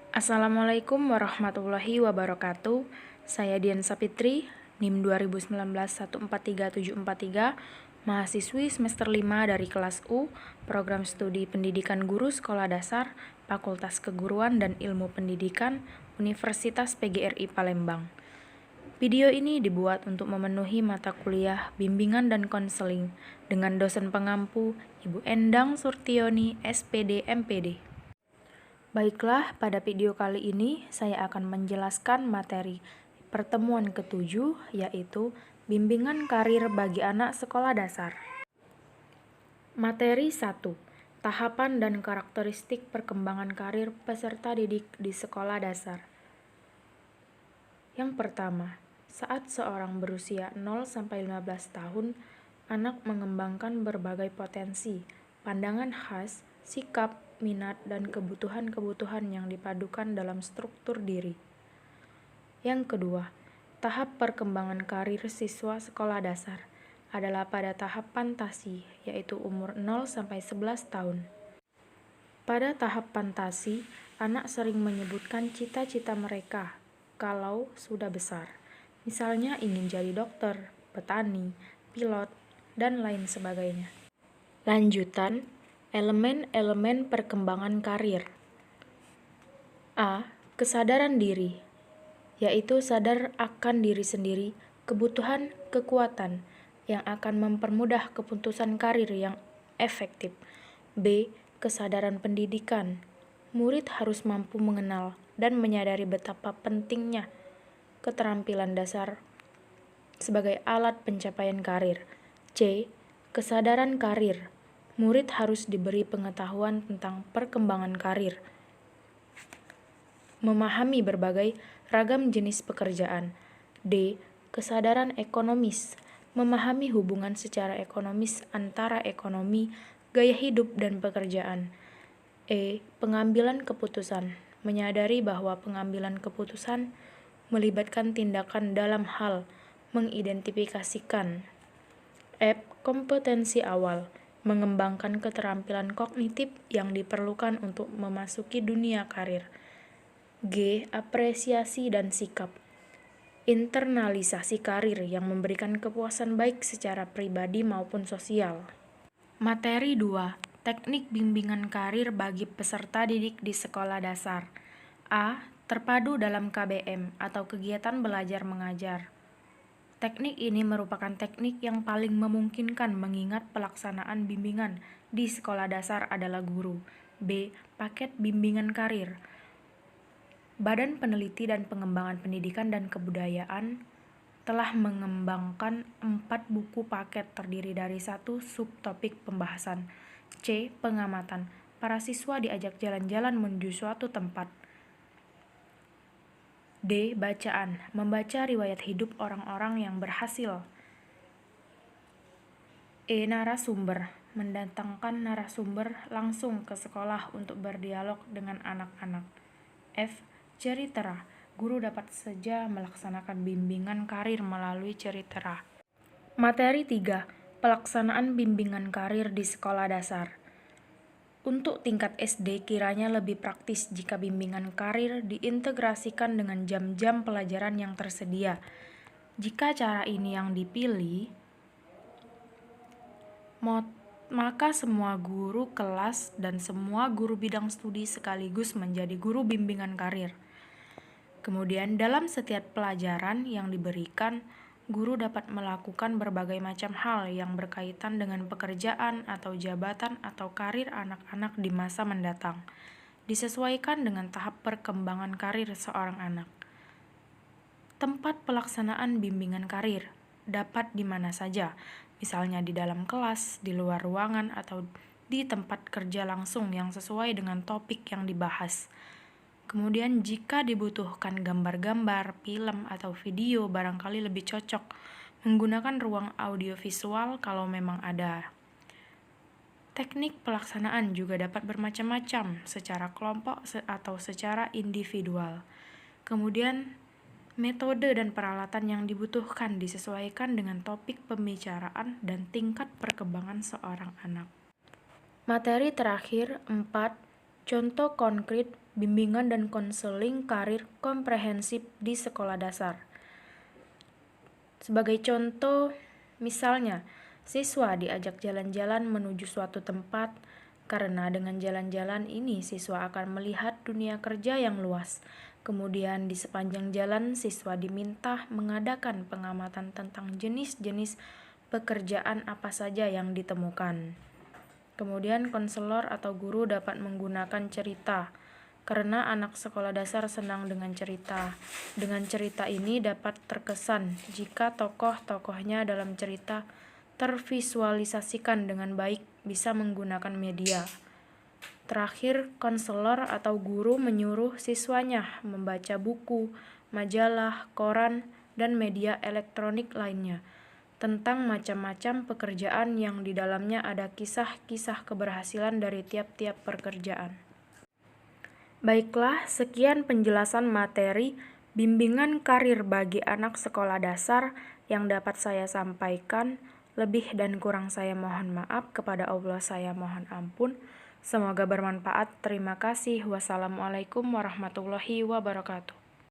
Assalamualaikum warahmatullahi wabarakatuh. Saya Dian Sapitri, NIM 2019 14373, mahasiswi semester 5 dari kelas U, Program Studi Pendidikan Guru Sekolah Dasar, Fakultas Keguruan dan Ilmu Pendidikan, Universitas PGRI Palembang. Video ini dibuat untuk memenuhi mata kuliah Bimbingan dan Konseling dengan dosen pengampu Ibu Endang Surtioni, SPD MPD. Baiklah, pada video kali ini saya akan menjelaskan materi pertemuan ke-7, yaitu Bimbingan Karir bagi Anak Sekolah Dasar. Materi 1. Tahapan dan karakteristik perkembangan karir peserta didik di sekolah dasar. Yang pertama, saat seorang berusia 0-15 tahun, anak mengembangkan berbagai potensi, pandangan khas, sikap, minat, dan kebutuhan-kebutuhan yang dipadukan dalam struktur diri. Yang kedua, tahap perkembangan karir siswa sekolah dasar adalah pada tahap fantasi, yaitu umur 0-11 tahun. Pada tahap fantasi, anak sering menyebutkan cita-cita mereka kalau sudah besar. Misalnya ingin jadi dokter, petani, pilot, dan lain sebagainya. Lanjutan, elemen-elemen perkembangan karir. A. Kesadaran diri, yaitu sadar akan diri sendiri, kebutuhan, kekuatan yang akan mempermudah keputusan karir yang efektif. B. Kesadaran pendidikan, murid harus mampu mengenal dan menyadari betapa pentingnya keterampilan dasar sebagai alat pencapaian karir. C. Kesadaran karir, murid harus diberi pengetahuan tentang perkembangan karir, memahami berbagai ragam jenis pekerjaan. D. Kesadaran ekonomis, memahami hubungan secara ekonomis antara ekonomi, gaya hidup, dan pekerjaan. E. Pengambilan keputusan, menyadari bahwa pengambilan keputusan melibatkan tindakan dalam hal mengidentifikasikan. F. Kompetensi awal, mengembangkan keterampilan kognitif yang diperlukan untuk memasuki dunia karir. G. Apresiasi dan sikap, internalisasi karir yang memberikan kepuasan baik secara pribadi maupun sosial. Materi 2. Teknik bimbingan karir bagi peserta didik di sekolah dasar. A. Terpadu dalam KBM atau kegiatan belajar mengajar. Teknik ini merupakan teknik yang paling memungkinkan mengingat pelaksanaan bimbingan di sekolah dasar adalah guru. B. Paket bimbingan karir. Badan Peneliti dan Pengembangan Pendidikan dan Kebudayaan telah mengembangkan 4 buku paket terdiri dari 1 subtopik pembahasan. C. Pengamatan. Para siswa diajak jalan-jalan menuju suatu tempat. D. Bacaan, membaca riwayat hidup orang-orang yang berhasil. E. Narasumber, mendatangkan narasumber langsung ke sekolah untuk berdialog dengan anak-anak. F. Cerita, guru dapat saja melaksanakan bimbingan karir melalui cerita. Materi 3. Pelaksanaan bimbingan karir di sekolah dasar. Untuk tingkat SD kiranya lebih praktis jika bimbingan karir diintegrasikan dengan jam-jam pelajaran yang tersedia. Jika cara ini yang dipilih, maka semua guru kelas dan semua guru bidang studi sekaligus menjadi guru bimbingan karir. Kemudian dalam setiap pelajaran yang diberikan, guru dapat melakukan berbagai macam hal yang berkaitan dengan pekerjaan atau jabatan atau karir anak-anak di masa mendatang, disesuaikan dengan tahap perkembangan karir seorang anak. Tempat pelaksanaan bimbingan karir dapat di mana saja, misalnya di dalam kelas, di luar ruangan, atau di tempat kerja langsung yang sesuai dengan topik yang dibahas. Kemudian jika dibutuhkan gambar-gambar, film, atau video, barangkali lebih cocok menggunakan ruang audiovisual kalau memang ada. Teknik pelaksanaan juga dapat bermacam-macam, secara kelompok atau secara individual. Kemudian metode dan peralatan yang dibutuhkan disesuaikan dengan topik pembicaraan dan tingkat perkembangan seorang anak. Materi terakhir 4. Contoh konkret bimbingan dan konseling karir komprehensif di sekolah dasar. Sebagai contoh, misalnya, siswa diajak jalan-jalan menuju suatu tempat, karena dengan jalan-jalan ini siswa akan melihat dunia kerja yang luas. Kemudian di sepanjang jalan siswa diminta mengadakan pengamatan tentang jenis-jenis pekerjaan apa saja yang ditemukan. Kemudian konselor atau guru dapat menggunakan cerita, karena anak sekolah dasar senang dengan cerita. Dengan cerita ini dapat terkesan jika tokoh-tokohnya dalam cerita tervisualisasikan dengan baik bisa menggunakan media. Terakhir, konselor atau guru menyuruh siswanya membaca buku, majalah, koran, dan media elektronik lainnya tentang macam-macam pekerjaan yang di dalamnya ada kisah-kisah keberhasilan dari tiap-tiap pekerjaan. Baiklah, sekian penjelasan materi bimbingan karir bagi anak sekolah dasar yang dapat saya sampaikan. Lebih dan kurang saya mohon maaf, kepada Allah saya mohon ampun. Semoga bermanfaat. Terima kasih. Wassalamualaikum warahmatullahi wabarakatuh.